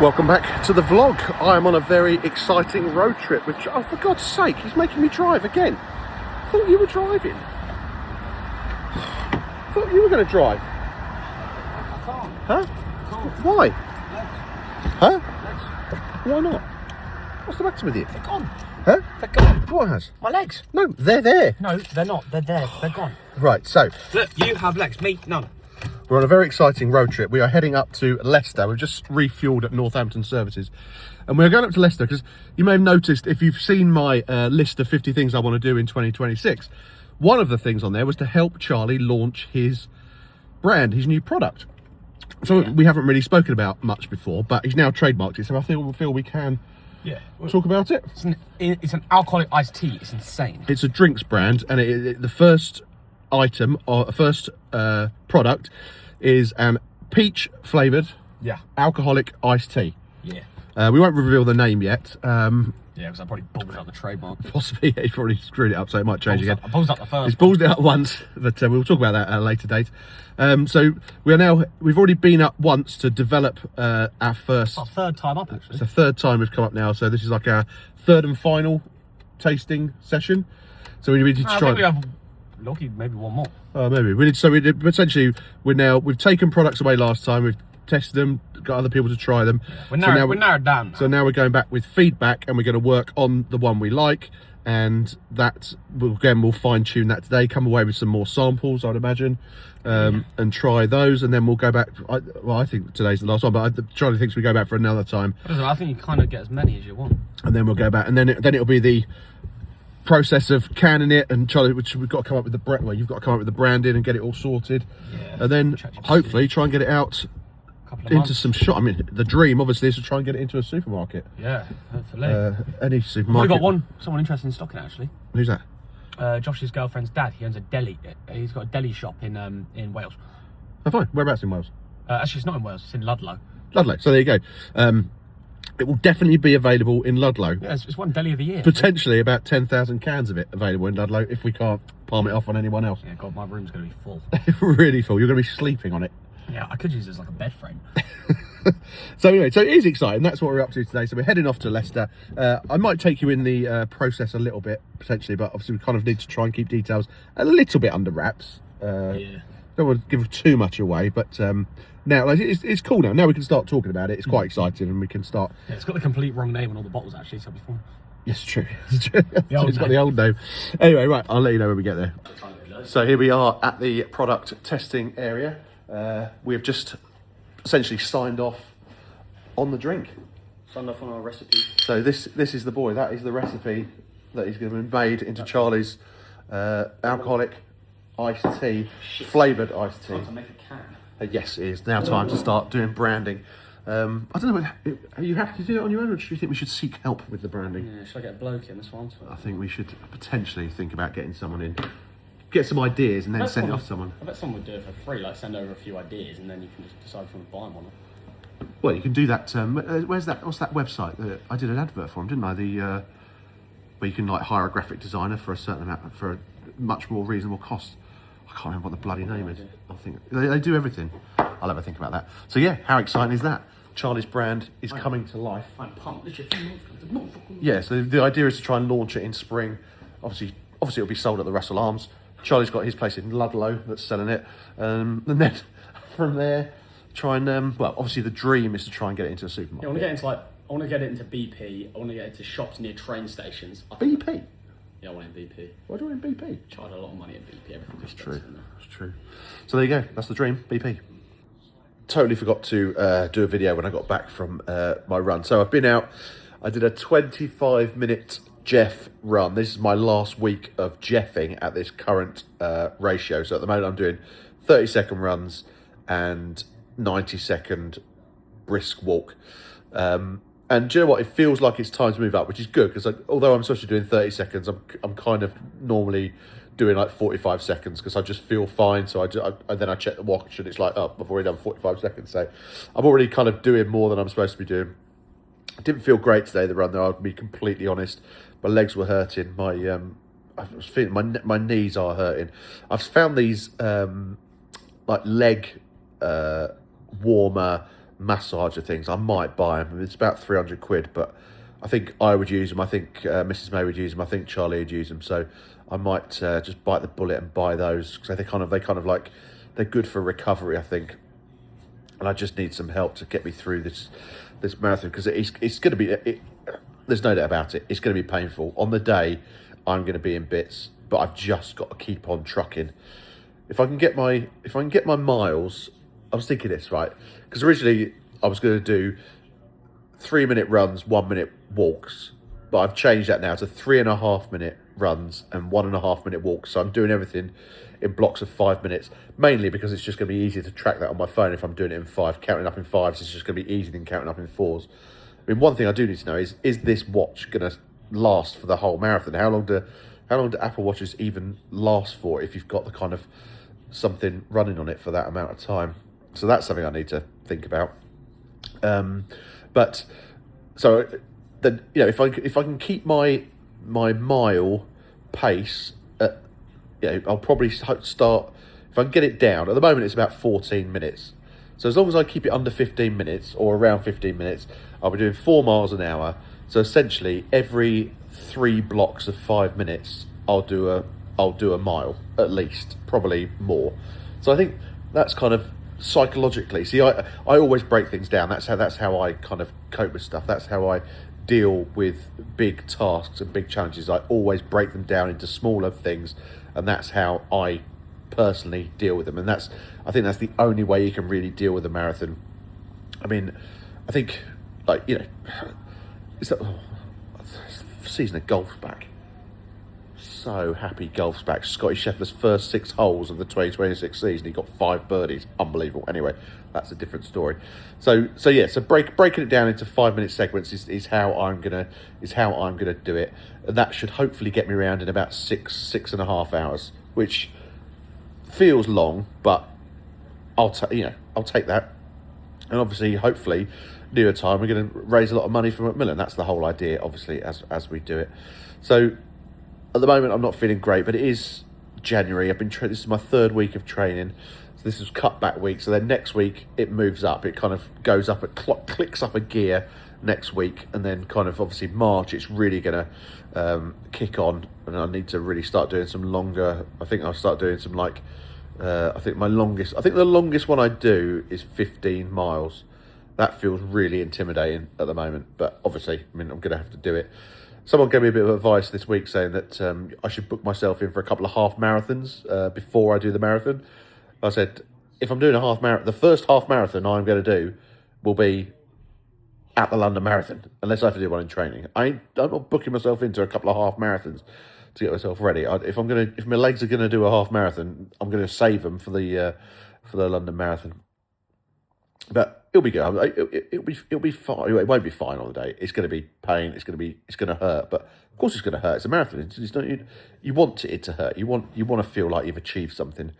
Welcome back to the vlog. I am on a very exciting road trip with... Oh, for God's sake, he's making me drive again. I thought you were driving. I thought you were going to drive. I can't. Huh? I can't. Why? Legs. Huh? Legs. Why not? What's the matter with you? They're gone. Huh? They're gone. What has? My legs. No, they're there. No, they're not. They're there. They're gone. Right, so... Look, you have legs. Me, none. We're on a very exciting road trip. We are heading up to Leicester. We've just refueled at Northampton Services. And we're going up to Leicester because you may have noticed, if you've seen my list of 50 things I want to do in 2026, one of the things on there was to help Charlie launch his brand, his new product. So we haven't really spoken about much before, but he's now trademarked it. So I feel we can talk about it. It's an alcoholic iced tea. It's insane. It's a drinks brand, and the first item or first product is an peach flavoured alcoholic iced tea. We won't reveal the name yet. Because I probably ballsed out the trademark. Possibly, he's probably screwed it up, so it might change again. I ballsed out the first. He's ballsed it up once, but we'll talk about that at a later date. So we've already been up once to develop our first. It's our third time up, actually. It's the third time we've come up now, so this is like our third and final tasting session. So we need to try. I think we have lucky, maybe one more. Oh, maybe we did. So we did. Essentially, we've taken products away last time. We've tested them, got other people to try them. We're narrowed down now. So now we're going back with feedback, and we're going to work on the one we like, and that we'll fine tune that today. Come away with some more samples, I'd imagine, and try those, and then we'll go back. I think today's the last one, but Charlie thinks we go back for another time. I think you kind of get as many as you want, and then we'll go back, and then it'll be the process of canning it, and Charlie, which we've got to come up with you've got to come up with the branding and get it all sorted, and then hopefully try and get it out into some shop. I mean, the dream obviously is to try and get it into a supermarket. Yeah, hopefully. Any supermarket. We've got someone interested in stocking, actually. Who's that? Josh's girlfriend's dad. He owns a deli. He's got a deli shop in Wales. Oh, fine. Whereabouts in Wales? Actually, it's not in Wales. It's in Ludlow. Ludlow. So there you go. It will definitely be available in Ludlow. Yeah, it's one deli of the year. Potentially about 10,000 cans of it available in Ludlow if we can't palm it off on anyone else. Yeah, God, my room's going to be full. Really full. You're going to be sleeping on it. Yeah, I could use it as like a bed frame. So anyway, so it is exciting. That's what we're up to today. So we're heading off to Leicester. I might take you in the process a little bit, potentially, but obviously we kind of need to try and keep details a little bit under wraps. Don't want to give too much away, but now it's cool now. Now we can start talking about it. It's quite exciting, and we can start. Yeah, it's got the complete wrong name on all the bottles, actually, so it'll be fun. Yes, true. It's true. It's got name. the old name. Anyway, right, I'll let you know when we get there. So here we are at the product testing area. We have just essentially signed off on the drink. Signed off on our recipe. So this is the boy. That is the recipe that is going to be made into Charlie's alcoholic iced tea, flavoured iced tea. Time to make a can. Yes, it is now time to start doing branding. I don't know, are you happy to do it on your own, or do you think we should seek help with the branding? Yeah, should I get a bloke in this one? I think we should potentially think about getting someone in, get some ideas, and then send it off to someone. I bet someone would do it for free, like send over a few ideas, and then you can just decide if you want to buy them or not. Well, you can do that. Where's that? What's that website that I did an advert for them, didn't I? Where you can like hire a graphic designer for a certain amount, for a much more reasonable cost. I can't remember what the bloody name is. I think they do everything. I'll have a think about that. So yeah, how exciting is that? Charlie's brand is coming to life. I'm pumped. Yeah, so the idea is to try and launch it in spring. Obviously it'll be sold at the Russell Arms. Charlie's got his place in Ludlow that's selling it, and then from there, try and obviously the dream is to try and get it into a supermarket. Yeah, I want to get it into BP. I want to get it into shops near train stations. BP. Yeah, I want it in BP. Why do you want in BP? Charge a lot of money at BP. Everything's True. expensive now. It's true. So there you go. That's the dream. BP. Totally forgot to do a video when I got back from my run. So I've been out. I did a 25-minute Jeff run. This is my last week of Jeffing at this current ratio. So at the moment I'm doing 30-second runs and 90-second brisk walk. And do you know what? It feels like it's time to move up, which is good because although I'm supposed to be doing 30 seconds, I'm kind of normally doing like 45 seconds because I just feel fine. So and then I check the watch and it's like, oh, I've already done 45 seconds. So I'm already kind of doing more than I'm supposed to be doing. I didn't feel great today, the run, though, I'll be completely honest. My legs were hurting. I was feeling my knees are hurting. I've found these like leg warmer massager things. I might buy them. It's about 300 quid, but I think I would use them. I think Mrs. May would use them. I think Charlie would use them. So I might just bite the bullet and buy those, because they kind of like, they're good for recovery, I think. And I just need some help to get me through this marathon, because it's going to be. There's no doubt about it. It's going to be painful. On the day, I'm going to be in bits, but I've just got to keep on trucking. If I can get my miles, I was thinking this, right? Because originally I was going to do 3-minute runs, 1-minute walks, but I've changed that now to 3.5-minute runs and 1.5-minute walks. So I'm doing everything in blocks of 5 minutes, mainly because it's just going to be easier to track that on my phone if I'm doing it in 5. Counting up in 5s is just going to be easier than counting up in 4s. I mean, one thing I do need to know is this watch going to last for the whole marathon? How long do Apple Watches even last for if you've got the kind of something running on it for that amount of time? So that's something I need to think about. But so then, if I can keep my mile pace at, I'll probably start, if I can get it down. At the moment it's about 14 minutes. So as long as I keep it under 15 minutes or around 15 minutes, I'll be doing 4 miles an hour. So essentially every 3 blocks of 5 minutes, I'll do a mile at least, probably more. So I think that's kind of psychologically. See, I always break things down. That's how I kind of cope with stuff. That's how I deal with big tasks and big challenges. I always break them down into smaller things, and that's how I personally deal with them. And I think that's the only way you can really deal with a marathon. I mean, I think, it's that season of golf's back. So happy golf's back. Scotty Scheffler's first 6 holes of the 2026 season, he got 5 birdies. Unbelievable. Anyway, that's a different story. So breaking it down into 5-minute segments is how I'm gonna do it, and that should hopefully get me around in about 6.5 hours, which feels long, but I'll take that. And obviously, hopefully, near time we're going to raise a lot of money for Macmillan. That's the whole idea, obviously, as we do it. So at the moment, I'm not feeling great, but it is January. This is my 3rd week of training. So this is cutback week. So then next week it moves up. It kind of goes up. It clicks up a gear next week, and then kind of obviously March it's really going to kick on, and I need to really start doing some longer. I think I'll start doing some I think the longest one I do is 15 miles. That feels really intimidating at the moment, but obviously, I'm going to have to do it. Someone gave me a bit of advice this week saying that I should book myself in for a couple of half marathons before I do the marathon. I said, if I'm doing a half marathon, the first half marathon I'm going to do will be at the London Marathon, unless I have to do one in training. I'm not booking myself into a couple of half marathons to get myself ready. If my legs are going to do a half marathon, I'm going to save them for the London Marathon. But it'll be good. It'll be fine. It won't be fine on the day. It's going to be pain. It's going to hurt. But of course, it's going to hurt. It's a marathon. You want it to hurt. You want to feel like you've achieved something.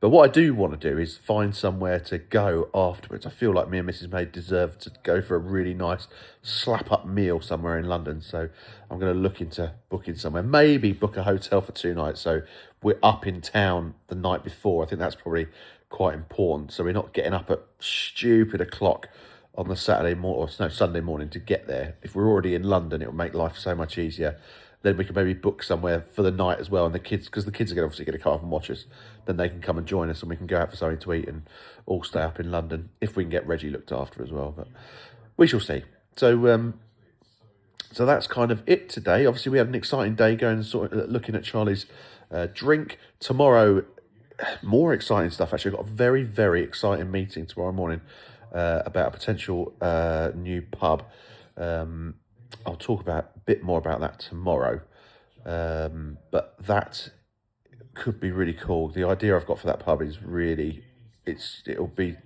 But what I do want to do is find somewhere to go afterwards. I feel like me and Mrs. May deserve to go for a really nice slap-up meal somewhere in London. So I'm going to look into booking somewhere. Maybe book a hotel for 2 nights. So we're up in town the night before. I think that's probably quite important. So we're not getting up at stupid o'clock on the Sunday morning to get there. If we're already in London, it will make life so much easier. Then we can maybe book somewhere for the night as well. And because the kids are obviously going to come up and watch us, then they can come and join us and we can go out for something to eat and all stay up in London, if we can get Reggie looked after as well. But we shall see. So that's kind of it today. Obviously, we had an exciting day going and looking at Charlie's drink. Tomorrow, more exciting stuff. Actually, I've got a very, very exciting meeting tomorrow morning about a potential new pub. I'll talk a bit more about that tomorrow, but that could be really cool. The idea I've got for that pub is it'll be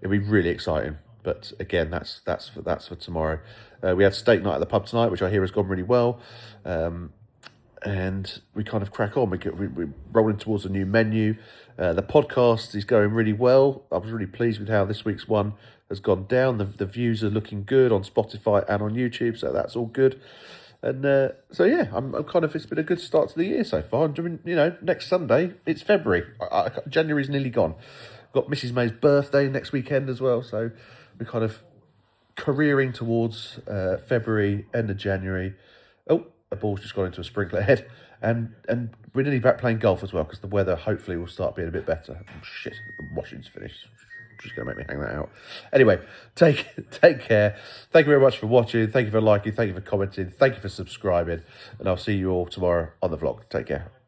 really exciting. But again, that's for tomorrow. We had steak night at the pub tonight, which I hear has gone really well, and we kind of crack on. We're rolling towards a new menu. The podcast is going really well. I was really pleased with how this week's one has gone down. The views are looking good on Spotify and on YouTube, so that's all good. And so yeah, I'm kind of, it's been a good start to the year so far. And next Sunday it's February. January's nearly gone. Got Mrs. May's birthday next weekend as well, so we're kind of careering towards February, end of January. Oh, a ball's just gone into a sprinkler head. And we're nearly back playing golf as well, because the weather hopefully will start being a bit better. Oh, shit, the washing's finished. Just going to make me hang that out. Anyway, take care. Thank you very much for watching. Thank you for liking. Thank you for commenting. Thank you for subscribing. And I'll see you all tomorrow on the vlog. Take care.